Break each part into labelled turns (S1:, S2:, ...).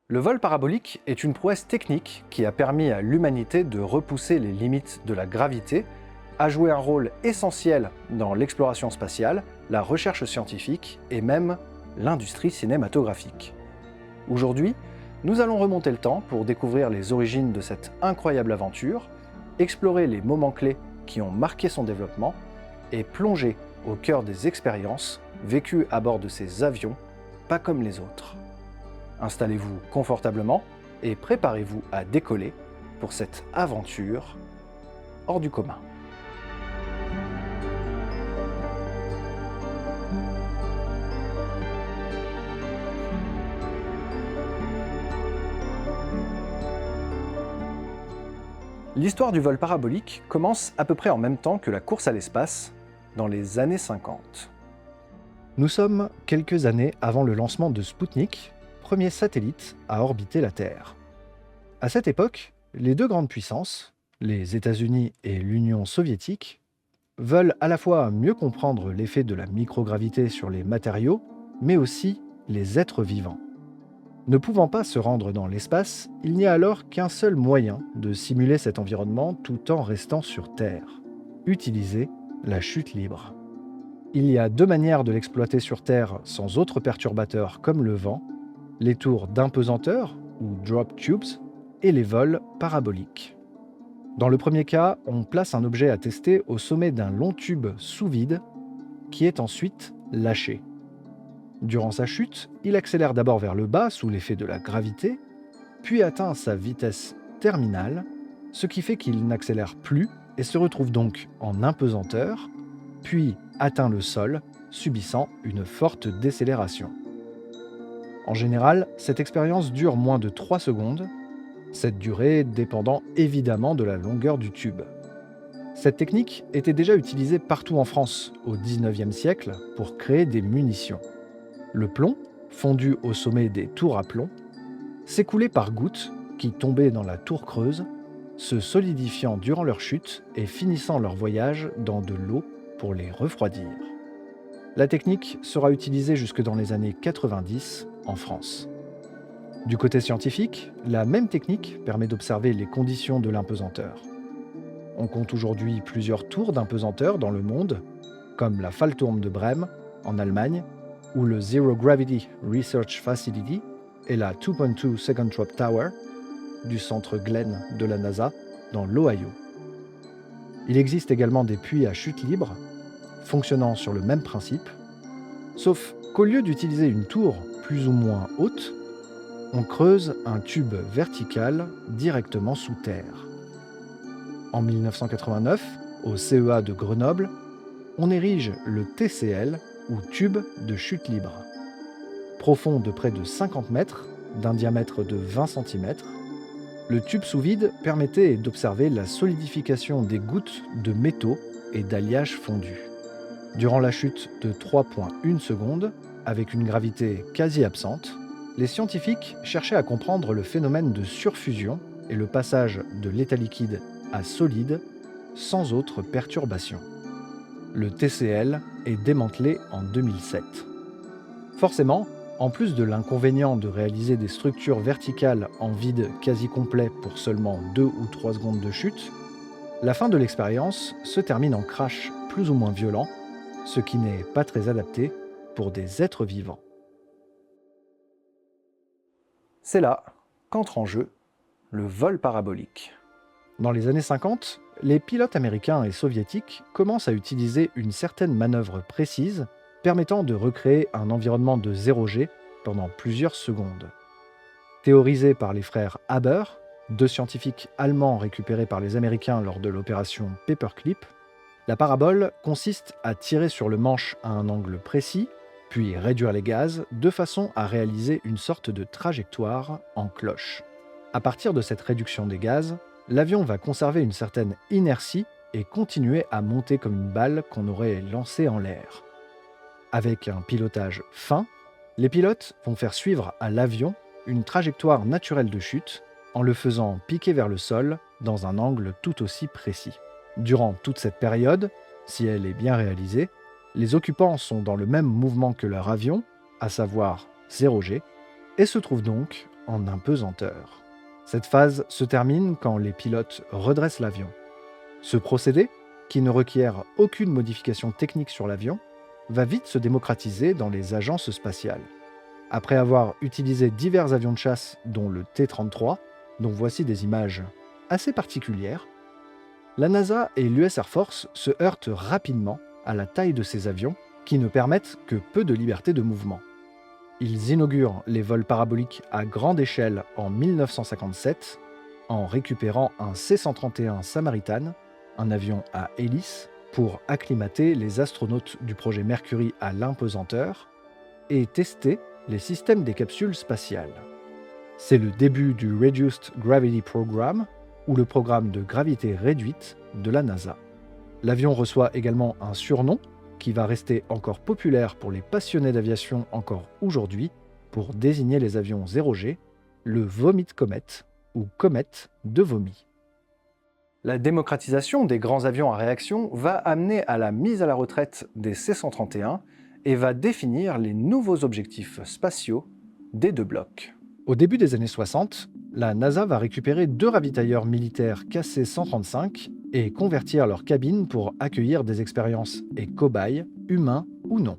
S1: Le vol parabolique est une prouesse technique qui a permis à l'humanité de repousser les limites de la gravité, a joué un rôle essentiel dans l'exploration spatiale, la recherche scientifique et même l'industrie cinématographique. Aujourd'hui, nous allons remonter le temps pour découvrir les origines de cette incroyable aventure, explorer les moments clés qui ont marqué son développement et plonger au cœur des expériences vécues à bord de ces avions, pas comme les autres. Installez-vous confortablement et préparez-vous à décoller pour cette aventure hors du commun. L'histoire du vol parabolique commence à peu près en même temps que la course à l'espace, dans les années 50. Nous sommes quelques années avant le lancement de Spoutnik, premier satellite à orbiter la Terre. À cette époque, les deux grandes puissances, les États-Unis et l'Union soviétique, veulent à la fois mieux comprendre l'effet de la microgravité sur les matériaux, mais aussi les êtres vivants. Ne pouvant pas se rendre dans l'espace, il n'y a alors qu'un seul moyen de simuler cet environnement tout en restant sur Terre: utiliser la chute libre. Il y a deux manières de l'exploiter sur Terre sans autres perturbateurs comme le vent: les tours d'impesanteur, ou drop tubes, et les vols paraboliques. Dans le premier cas, on place un objet à tester au sommet d'un long tube sous vide qui est ensuite lâché. Durant sa chute, il accélère d'abord vers le bas sous l'effet de la gravité, puis atteint sa vitesse terminale, ce qui fait qu'il n'accélère plus et se retrouve donc en impesanteur, puis atteint le sol, subissant une forte décélération. En général, cette expérience dure moins de 3 secondes, cette durée dépendant évidemment de la longueur du tube. Cette technique était déjà utilisée partout en France au XIXe siècle pour créer des munitions. Le plomb, fondu au sommet des tours à plomb, s'écoulait par gouttes qui tombaient dans la tour creuse, se solidifiant durant leur chute et finissant leur voyage dans de l'eau pour les refroidir. La technique sera utilisée jusque dans les années 90 en France. Du côté scientifique, la même technique permet d'observer les conditions de l'impesanteur. On compte aujourd'hui plusieurs tours d'impesanteur dans le monde, comme la Fallturm de Brême, en Allemagne, ou le Zero Gravity Research Facility et la 2.2 Second Drop Tower du centre Glenn de la NASA dans l'Ohio. Il existe également des puits à chute libre, fonctionnant sur le même principe, sauf qu'au lieu d'utiliser une tour plus ou moins haute, on creuse un tube vertical directement sous terre. En 1989, au CEA de Grenoble, on érige le TCL, ou tube de chute libre. Profond de près de 50 mètres, d'un diamètre de 20 cm, le tube sous vide permettait d'observer la solidification des gouttes de métaux et d'alliages fondus. Durant la chute de 3,1 secondes, avec une gravité quasi absente, les scientifiques cherchaient à comprendre le phénomène de surfusion et le passage de l'état liquide à solide sans autre perturbation. Le TCL est démantelé en 2007. Forcément, en plus de l'inconvénient de réaliser des structures verticales en vide quasi complet pour seulement 2 ou 3 secondes de chute, la fin de l'expérience se termine en crash plus ou moins violent, ce qui n'est pas très adapté pour des êtres vivants. C'est là qu'entre en jeu le vol parabolique. Dans les années 50, les pilotes américains et soviétiques commencent à utiliser une certaine manœuvre précise permettant de recréer un environnement de 0G pendant plusieurs secondes. Théorisée par les frères Haber, deux scientifiques allemands récupérés par les Américains lors de l'opération Paperclip, la parabole consiste à tirer sur le manche à un angle précis, puis réduire les gaz de façon à réaliser une sorte de trajectoire en cloche. À partir de cette réduction des gaz, l'avion va conserver une certaine inertie et continuer à monter comme une balle qu'on aurait lancée en l'air. Avec un pilotage fin, les pilotes vont faire suivre à l'avion une trajectoire naturelle de chute en le faisant piquer vers le sol dans un angle tout aussi précis. Durant toute cette période, si elle est bien réalisée, les occupants sont dans le même mouvement que leur avion, à savoir 0G, et se trouvent donc en impesanteur. Cette phase se termine quand les pilotes redressent l'avion. Ce procédé, qui ne requiert aucune modification technique sur l'avion, va vite se démocratiser dans les agences spatiales. Après avoir utilisé divers avions de chasse, dont le T-33, dont voici des images assez particulières, la NASA et l'US Air Force se heurtent rapidement à la taille de ces avions qui ne permettent que peu de liberté de mouvement. Ils inaugurent les vols paraboliques à grande échelle en 1957 en récupérant un C-131 Samaritan, un avion à hélice, pour acclimater les astronautes du projet Mercury à l'impesanteur et tester les systèmes des capsules spatiales. C'est le début du Reduced Gravity Program, ou le programme de gravité réduite de la NASA. L'avion reçoit également un surnom qui va rester encore populaire pour les passionnés d'aviation encore aujourd'hui pour désigner les avions 0G, le Vomit Comet ou comète de vomi. La démocratisation des grands avions à réaction va amener à la mise à la retraite des C-131 et va définir les nouveaux objectifs spatiaux des deux blocs. Au début des années 60, la NASA va récupérer 2 ravitailleurs militaires KC-135 et convertir leurs cabines pour accueillir des expériences et cobayes, humains ou non.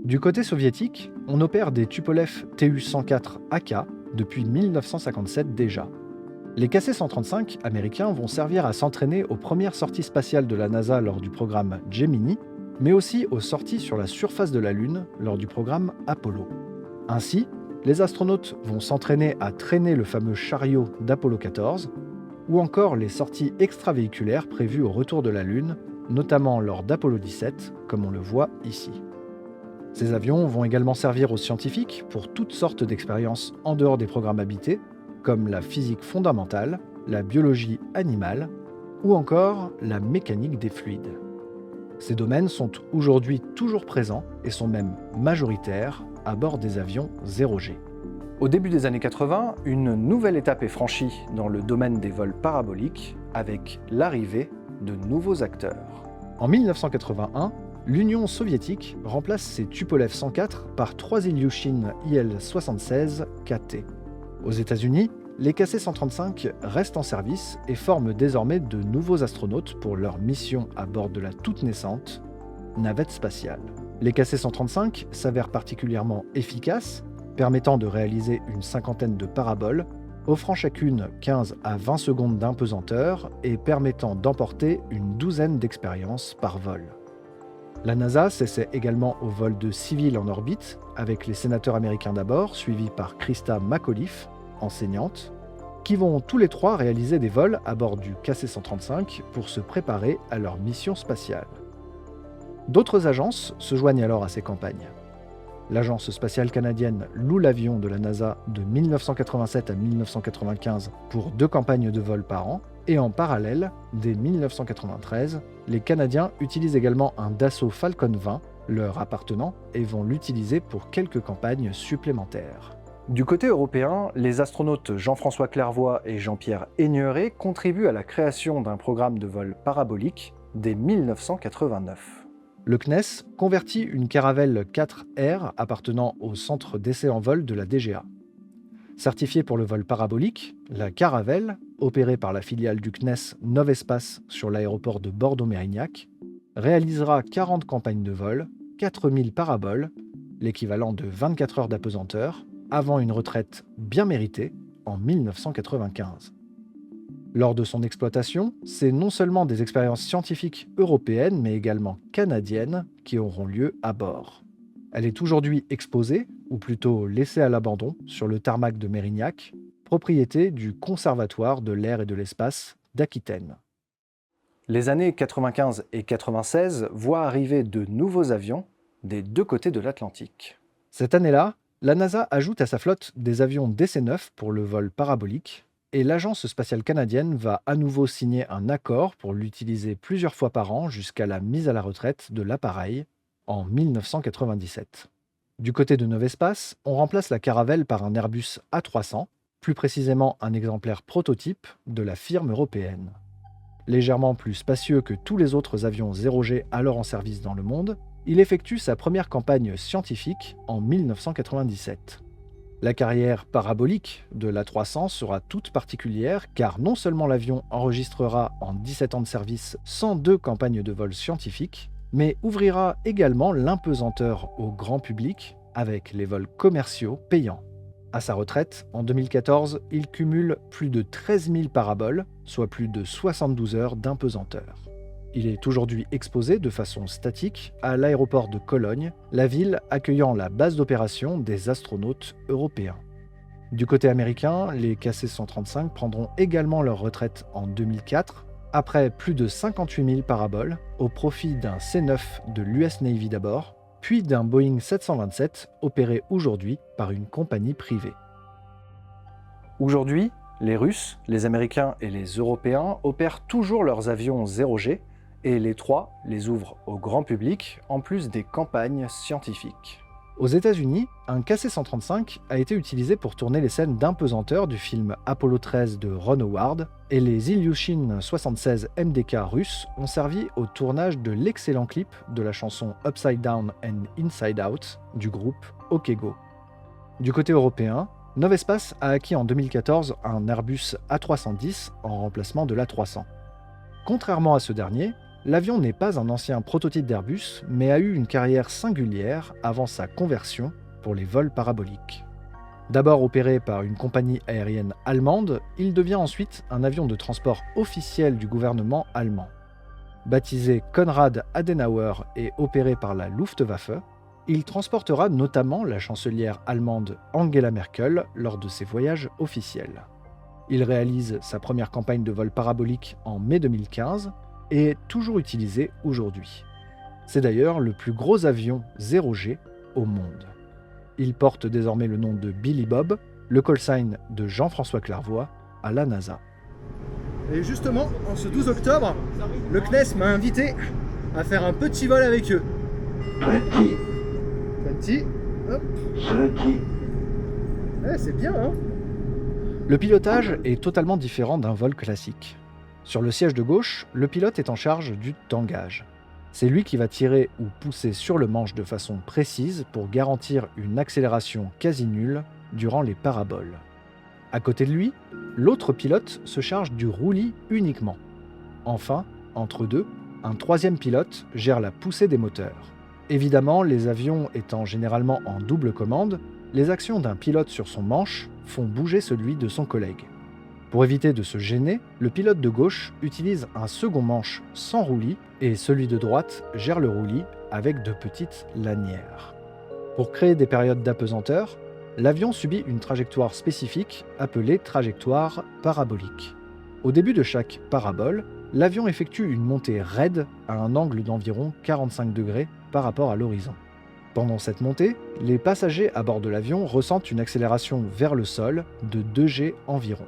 S1: Du côté soviétique, on opère des Tupolev Tu-104AK depuis 1957 déjà. Les KC-135 américains vont servir à s'entraîner aux premières sorties spatiales de la NASA lors du programme Gemini, mais aussi aux sorties sur la surface de la Lune lors du programme Apollo. Ainsi, les astronautes vont s'entraîner à traîner le fameux chariot d'Apollo 14, ou encore les sorties extravéhiculaires prévues au retour de la Lune, notamment lors d'Apollo 17, comme on le voit ici. Ces avions vont également servir aux scientifiques pour toutes sortes d'expériences en dehors des programmes habités, comme la physique fondamentale, la biologie animale, ou encore la mécanique des fluides. Ces domaines sont aujourd'hui toujours présents et sont même majoritaires à bord des avions 0G. Au début des années 80, une nouvelle étape est franchie dans le domaine des vols paraboliques avec l'arrivée de nouveaux acteurs. En 1981, l'Union soviétique remplace ses Tupolev 104 par 3 Ilyushin IL-76 KT. Aux États-Unis, les KC-135 restent en service et forment désormais de nouveaux astronautes pour leur mission à bord de la toute naissante navette spatiale. Les KC-135 s'avèrent particulièrement efficaces, permettant de réaliser une cinquantaine de paraboles, offrant chacune 15 à 20 secondes d'impesanteur et permettant d'emporter une douzaine d'expériences par vol. La NASA s'essaie également au vol de civils en orbite, avec les sénateurs américains d'abord, suivis par Christa McAuliffe, enseignante, qui vont tous les 3 réaliser des vols à bord du KC-135 pour se préparer à leur mission spatiale. D'autres agences se joignent alors à ces campagnes. L'Agence spatiale canadienne loue l'avion de la NASA de 1987 à 1995 pour 2 campagnes de vol par an, et en parallèle, dès 1993, les Canadiens utilisent également un Dassault Falcon 20, leur appartenant, et vont l'utiliser pour quelques campagnes supplémentaires. Du côté européen, les astronautes Jean-François Clairvoy et Jean-Pierre Aigneret contribuent à la création d'un programme de vol parabolique dès 1989. Le CNES convertit une Caravelle 4R appartenant au centre d'essai en vol de la DGA. Certifiée pour le vol parabolique, la Caravelle, opérée par la filiale du CNES Novespace sur l'aéroport de Bordeaux-Mérignac, réalisera 40 campagnes de vol, 4000 paraboles, l'équivalent de 24 heures d'apesanteur, avant une retraite bien méritée en 1995. Lors de son exploitation, c'est non seulement des expériences scientifiques européennes, mais également canadiennes, qui auront lieu à bord. Elle est aujourd'hui exposée, ou plutôt laissée à l'abandon, sur le tarmac de Mérignac, propriété du Conservatoire de l'air et de l'espace d'Aquitaine. Les années 95 et 96 voient arriver de nouveaux avions des 2 côtés de l'Atlantique. Cette année-là, la NASA ajoute à sa flotte des avions DC-9 pour le vol parabolique, et l'Agence spatiale canadienne va à nouveau signer un accord pour l'utiliser plusieurs fois par an jusqu'à la mise à la retraite de l'appareil en 1997. Du côté de Novespace, on remplace la Caravelle par un Airbus A300, plus précisément un exemplaire prototype de la firme européenne. Légèrement plus spacieux que tous les autres avions 0G alors en service dans le monde, il effectue sa première campagne scientifique en 1997. La carrière parabolique de l'A300 sera toute particulière car non seulement l'avion enregistrera en 17 ans de service 102 campagnes de vol scientifiques, mais ouvrira également l'impesanteur au grand public avec les vols commerciaux payants. À sa retraite, en 2014, il cumule plus de 13 000 paraboles, soit plus de 72 heures d'impesanteur. Il est aujourd'hui exposé de façon statique à l'aéroport de Cologne, la ville accueillant la base d'opération des astronautes européens. Du côté américain, les KC-135 prendront également leur retraite en 2004, après plus de 58 000 paraboles, au profit d'un C-9 de l'US Navy d'abord, puis d'un Boeing 727 opéré aujourd'hui par une compagnie privée. Aujourd'hui, les Russes, les Américains et les Européens opèrent toujours leurs avions 0G, et les trois les ouvrent au grand public, en plus des campagnes scientifiques. Aux États-Unis, un KC-135 a été utilisé pour tourner les scènes d'impesanteur du film Apollo 13 de Ron Howard, et les Ilyushin 76 MDK russes ont servi au tournage de l'excellent clip de la chanson Upside Down and Inside Out du groupe OK Go. Du côté européen, Novespace a acquis en 2014 un Airbus A310 en remplacement de l'A300. Contrairement à ce dernier, l'avion n'est pas un ancien prototype d'Airbus, mais a eu une carrière singulière avant sa conversion pour les vols paraboliques. D'abord opéré par une compagnie aérienne allemande, il devient ensuite un avion de transport officiel du gouvernement allemand. Baptisé Konrad Adenauer et opéré par la Luftwaffe, il transportera notamment la chancelière allemande Angela Merkel lors de ses voyages officiels. Il réalise sa première campagne de vol parabolique en mai 2015 et est toujours utilisé aujourd'hui. C'est d'ailleurs le plus gros avion 0G au monde. Il porte désormais le nom de Billy Bob, le call sign de Jean-François Clairvoy à la NASA.
S2: Et justement, en ce 12 octobre, le CNES m'a invité à faire un petit vol avec eux. Petit, hop. Ouais, c'est bien, hein?
S1: Le pilotage est totalement différent d'un vol classique. Sur le siège de gauche, le pilote est en charge du tangage. C'est lui qui va tirer ou pousser sur le manche de façon précise pour garantir une accélération quasi nulle durant les paraboles. À côté de lui, l'autre pilote se charge du roulis uniquement. Enfin, entre deux, un troisième pilote gère la poussée des moteurs. Évidemment, les avions étant généralement en double commande, les actions d'un pilote sur son manche font bouger celui de son collègue. Pour éviter de se gêner, le pilote de gauche utilise un second manche sans roulis et celui de droite gère le roulis avec de petites lanières. Pour créer des périodes d'apesanteur, l'avion subit une trajectoire spécifique appelée trajectoire parabolique. Au début de chaque parabole, l'avion effectue une montée raide à un angle d'environ 45 degrés par rapport à l'horizon. Pendant cette montée, les passagers à bord de l'avion ressentent une accélération vers le sol de 2 G environ.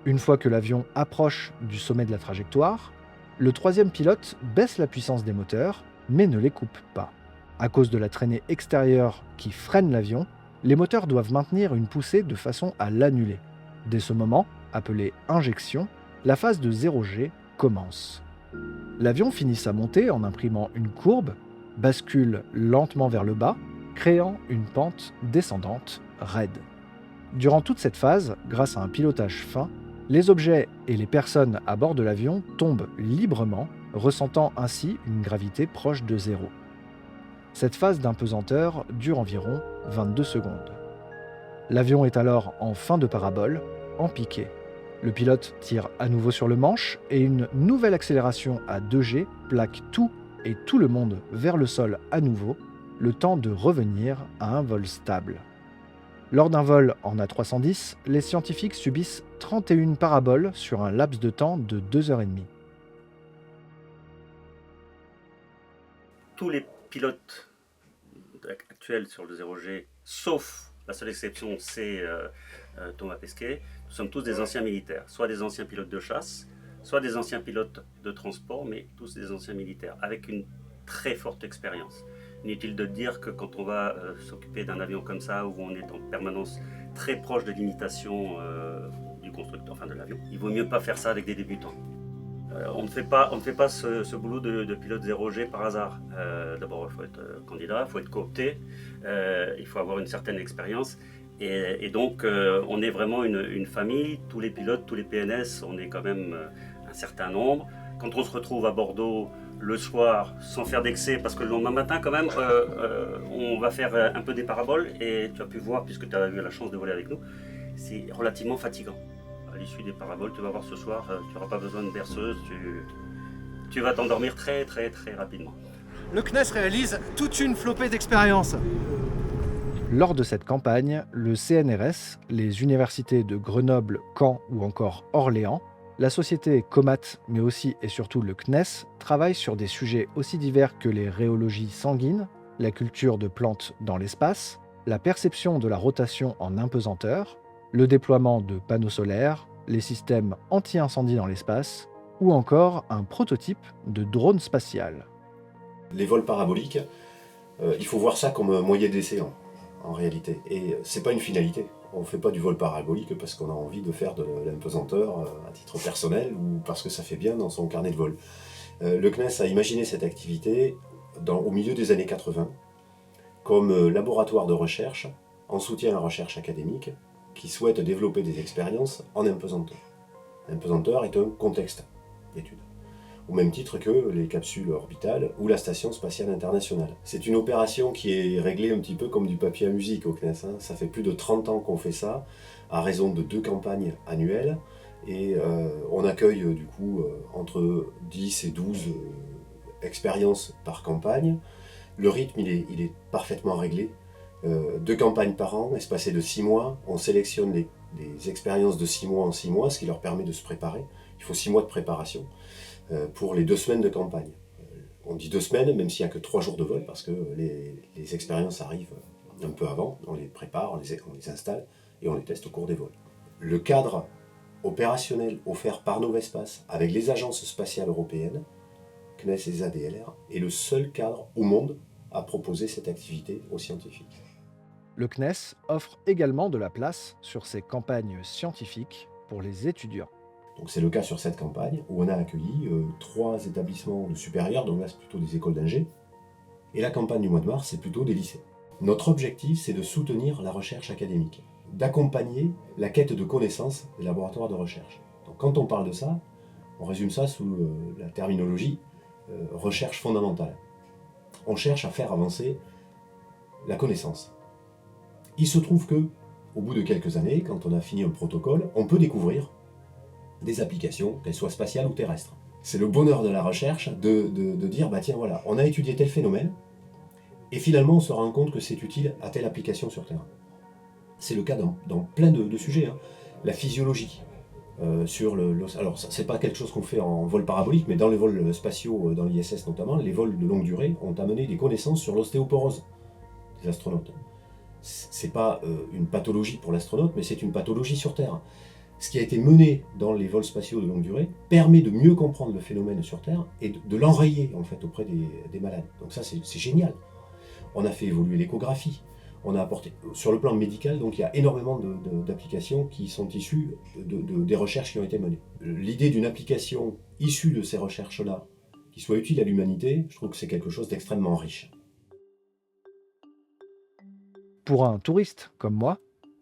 S1: Une fois que l'avion approche du sommet de la trajectoire, le troisième pilote baisse la puissance des moteurs, mais ne les coupe pas. À cause de la traînée extérieure qui freine l'avion, les moteurs doivent maintenir une poussée de façon à l'annuler. Dès ce moment, appelé injection, la phase de 0G commence. L'avion finit sa montée en imprimant une courbe, bascule lentement vers le bas, créant une pente descendante raide. Durant toute cette phase, grâce à un pilotage fin, les objets et les personnes à bord de l'avion tombent librement, ressentant ainsi une gravité proche de zéro. Cette phase d'impesanteur dure environ 22 secondes. L'avion est alors en fin de parabole, en piqué. Le pilote tire à nouveau sur le manche et une nouvelle accélération à 2 G plaque tout et tout le monde vers le sol à nouveau, le temps de revenir à un vol stable. Lors d'un vol en A310, les scientifiques subissent 31 paraboles sur un laps de temps de 2h30.
S3: Tous les pilotes actuels sur le 0G, sauf la seule exception, c'est Thomas Pesquet, nous sommes tous des anciens militaires, soit des anciens pilotes de chasse, soit des anciens pilotes de transport, mais tous des anciens militaires, avec une très forte expérience. Inutile de dire que quand on va s'occuper d'un avion comme ça, où on est en permanence très proche de l'imitation du constructeur, enfin de l'avion, il vaut mieux pas faire ça avec des débutants. On ne fait pas ce boulot de pilote 0G par hasard. D'abord, il faut être candidat, il faut être coopté, il faut avoir une certaine expérience. Et donc, on est vraiment une famille, tous les pilotes, tous les PNS, on est quand même un certain nombre. Quand on se retrouve à Bordeaux le soir, sans faire d'excès, parce que le lendemain matin, quand même, on va faire un peu des paraboles, et tu as pu voir, puisque tu as eu la chance de voler avec nous, c'est relativement fatigant. À l'issue des paraboles, tu vas voir ce soir, tu n'auras pas besoin de berceuse, tu vas t'endormir très très très rapidement.
S2: Le CNES réalise toute une flopée d'expériences.
S1: Lors de cette campagne, le CNRS, les universités de Grenoble, Caen ou encore Orléans, la société Comat, mais aussi et surtout le CNES, travaillent sur des sujets aussi divers que les rhéologies sanguines, la culture de plantes dans l'espace, la perception de la rotation en impesanteur, le déploiement de panneaux solaires, les systèmes anti-incendie dans l'espace, ou encore un prototype de drone spatial.
S4: Les vols paraboliques, il faut voir ça comme un moyen d'essai en réalité. Et c'est pas une finalité. On ne fait pas du vol parabolique parce qu'on a envie de faire de l'impesanteur à titre personnel ou parce que ça fait bien dans son carnet de vol. Le CNES a imaginé cette activité au milieu des années 80 comme laboratoire de recherche en soutien à la recherche académique qui souhaite développer des expériences en impesanteur. L'impesanteur est un contexte d'étude, au même titre que les capsules orbitales ou la Station spatiale internationale. C'est une opération qui est réglée un petit peu comme du papier à musique au CNES. Ça fait plus de 30 ans qu'on fait ça, à raison de 2 campagnes annuelles, et on accueille du coup entre 10 et 12 expériences par campagne. Le rythme il est parfaitement réglé. 2 campagnes par an, espacées de 6 mois. On sélectionne des expériences de 6 mois en 6 mois, ce qui leur permet de se préparer. Il faut 6 mois de préparation pour les 2 semaines de campagne. On dit 2 semaines, même s'il n'y a que 3 jours de vol, parce que les expériences arrivent un peu avant. On les prépare, on les installe et on les teste au cours des vols. Le cadre opérationnel offert par Novespace avec les agences spatiales européennes, CNES, ESA, DLR, est le seul cadre au monde à proposer cette activité aux scientifiques.
S1: Le CNES offre également de la place sur ses campagnes scientifiques pour les étudiants.
S4: Donc c'est le cas sur cette campagne où on a accueilli 3 établissements de supérieurs, donc là c'est plutôt des écoles d'ingé, et la campagne du mois de mars c'est plutôt des lycées. Notre objectif c'est de soutenir la recherche académique, d'accompagner la quête de connaissances des laboratoires de recherche. Donc quand on parle de ça, on résume ça sous la terminologie recherche fondamentale. On cherche à faire avancer la connaissance. Il se trouve que, au bout de quelques années, quand on a fini un protocole, on peut découvrir des applications, qu'elles soient spatiales ou terrestres. C'est le bonheur de la recherche de dire, bah tiens voilà, on a étudié tel phénomène, et finalement on se rend compte que c'est utile à telle application sur Terre. C'est le cas dans plein de sujets. La physiologie, alors c'est pas quelque chose qu'on fait en vol parabolique, mais dans les vols spatiaux, dans l'ISS notamment, les vols de longue durée ont amené des connaissances sur l'ostéoporose des astronautes. C'est pas une pathologie pour l'astronaute, mais c'est une pathologie sur Terre. Ce qui a été mené dans les vols spatiaux de longue durée permet de mieux comprendre le phénomène sur Terre et de l'enrayer en fait auprès des malades. Donc ça c'est génial. On a fait évoluer l'échographie. On a apporté, sur le plan médical, donc il y a énormément d'applications qui sont issues des recherches qui ont été menées. L'idée d'une application issue de ces recherches-là, qui soit utile à l'humanité, je trouve que c'est quelque chose d'extrêmement riche.
S1: Pour un touriste comme moi,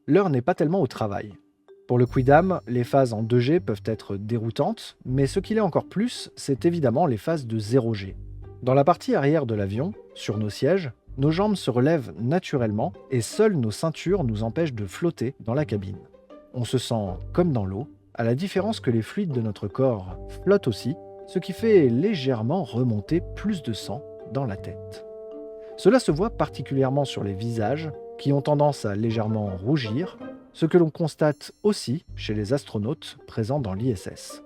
S1: l'heure n'est pas tellement au travail. Pour le Quidam, les phases en 2G peuvent être déroutantes, mais ce qu'il est encore plus, c'est évidemment les phases de 0G. Dans la partie arrière de l'avion, sur nos sièges, nos jambes se relèvent naturellement et seules nos ceintures nous empêchent de flotter dans la cabine. On se sent comme dans l'eau, à la différence que les fluides de notre corps flottent aussi, ce qui fait légèrement remonter plus de sang dans la tête. Cela se voit particulièrement sur les visages, qui ont tendance à légèrement rougir, ce que l'on constate aussi chez les astronautes présents dans l'ISS.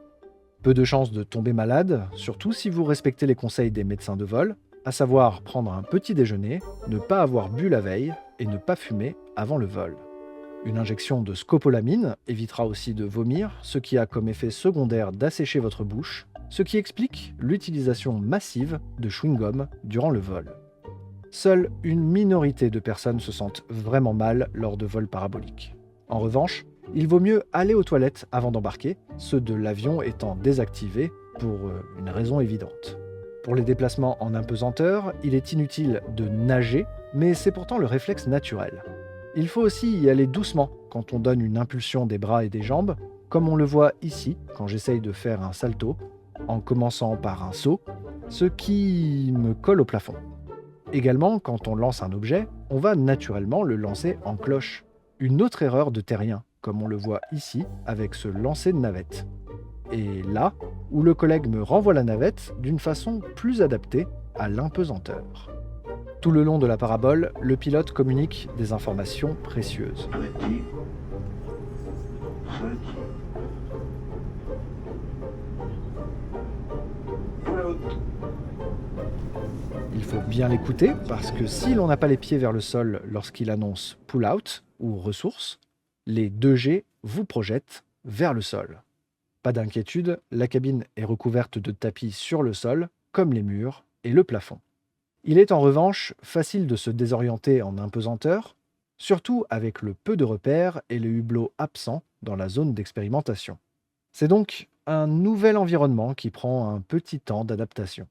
S1: Peu de chances de tomber malade, surtout si vous respectez les conseils des médecins de vol, à savoir prendre un petit déjeuner, ne pas avoir bu la veille et ne pas fumer avant le vol. Une injection de scopolamine évitera aussi de vomir, ce qui a comme effet secondaire d'assécher votre bouche, ce qui explique l'utilisation massive de chewing-gum durant le vol. Seule une minorité de personnes se sentent vraiment mal lors de vols paraboliques. En revanche, il vaut mieux aller aux toilettes avant d'embarquer, ceux de l'avion étant désactivés pour une raison évidente. Pour les déplacements en impesanteur, il est inutile de nager, mais c'est pourtant le réflexe naturel. Il faut aussi y aller doucement quand on donne une impulsion des bras et des jambes, comme on le voit ici quand j'essaye de faire un salto, en commençant par un saut, ce qui me colle au plafond. Également, quand on lance un objet, on va naturellement le lancer en cloche. Une autre erreur de terrien, comme on le voit ici avec ce lancer de navette. Et là, où le collègue me renvoie la navette d'une façon plus adaptée à l'impesanteur. Tout le long de la parabole, le pilote communique des informations précieuses. Il faut bien l'écouter parce que si l'on n'a pas les pieds vers le sol lorsqu'il annonce pull out ou ressources, les 2G vous projettent vers le sol. Pas d'inquiétude, la cabine est recouverte de tapis sur le sol, comme les murs et le plafond. Il est en revanche facile de se désorienter en impesanteur, surtout avec le peu de repères et le hublot absent dans la zone d'expérimentation. C'est donc un nouvel environnement qui prend un petit temps d'adaptation.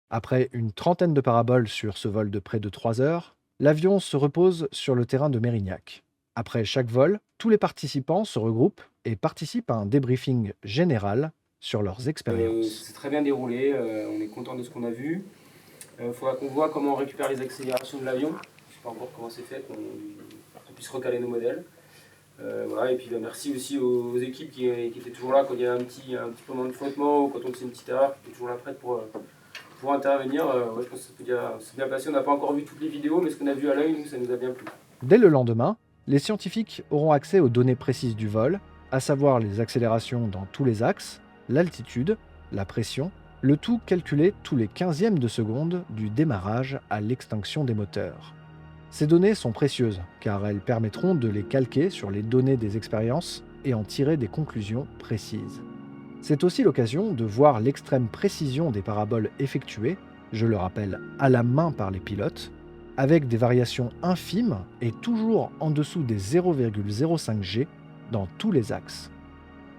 S1: Après une trentaine de paraboles sur ce vol de près de 3 heures, l'avion se repose sur le terrain de Mérignac. Après chaque vol, tous les participants se regroupent et participent à un débriefing général sur leurs expériences.
S5: C'est très bien déroulé, on est content de ce qu'on a vu. Il faudra qu'on voit comment on récupère les accélérations de l'avion. Je ne sais pas encore comment c'est fait, qu'on puisse recaler nos modèles. Voilà, et puis merci aussi aux équipes qui étaient toujours là quand il y a un petit moment de flottement ou quand on fait une petite erreur, qui étaient toujours là prête pour intervenir. Ouais, je pense que c'est bien passé. On n'a pas encore vu toutes les vidéos, mais ce qu'on a vu à l'œil, nous, ça nous a bien plu.
S1: Dès le lendemain, les scientifiques auront accès aux données précises du vol, à savoir les accélérations dans tous les axes, l'altitude, la pression, le tout calculé tous les 15e de seconde du démarrage à l'extinction des moteurs. Ces données sont précieuses, car elles permettront de les calquer sur les données des expériences et en tirer des conclusions précises. C'est aussi l'occasion de voir l'extrême précision des paraboles effectuées, je le rappelle, à la main par les pilotes, avec des variations infimes et toujours en dessous des 0,05 G dans tous les axes.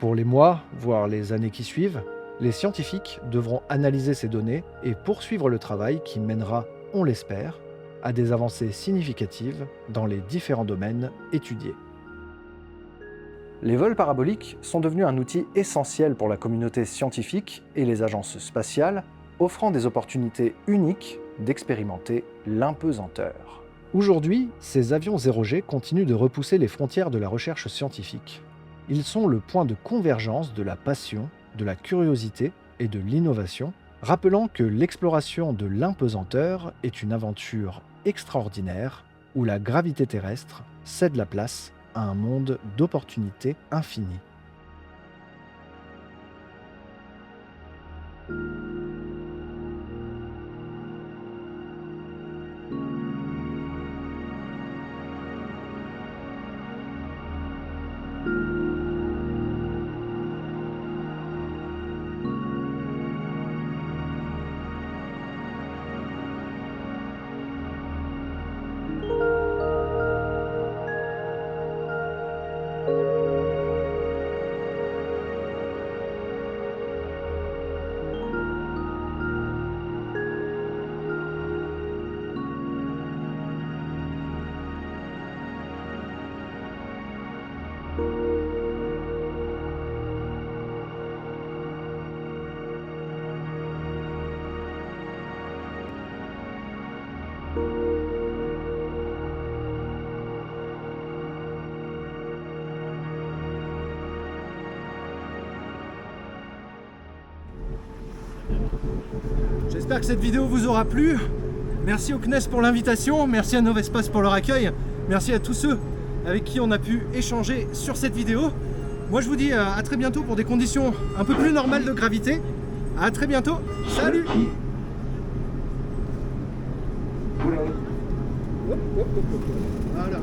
S1: Pour les mois, voire les années qui suivent, les scientifiques devront analyser ces données et poursuivre le travail qui mènera, on l'espère, à des avancées significatives dans les différents domaines étudiés.
S2: Les vols paraboliques sont devenus un outil essentiel pour la communauté scientifique et les agences spatiales, offrant des opportunités uniques d'expérimenter l'impesanteur.
S1: Aujourd'hui, ces avions 0G continuent de repousser les frontières de la recherche scientifique. Ils sont le point de convergence de la passion, de la curiosité et de l'innovation, rappelant que l'exploration de l'impesanteur est une aventure extraordinaire où la gravité terrestre cède la place à un monde d'opportunités infinies.
S2: J'espère que cette vidéo vous aura plu. Merci au CNES pour l'invitation, merci à Novespace pour leur accueil, merci à tous ceux avec qui on a pu échanger sur cette vidéo. Moi je vous dis à très bientôt pour des conditions un peu plus normales de gravité. À très bientôt, salut! Voilà.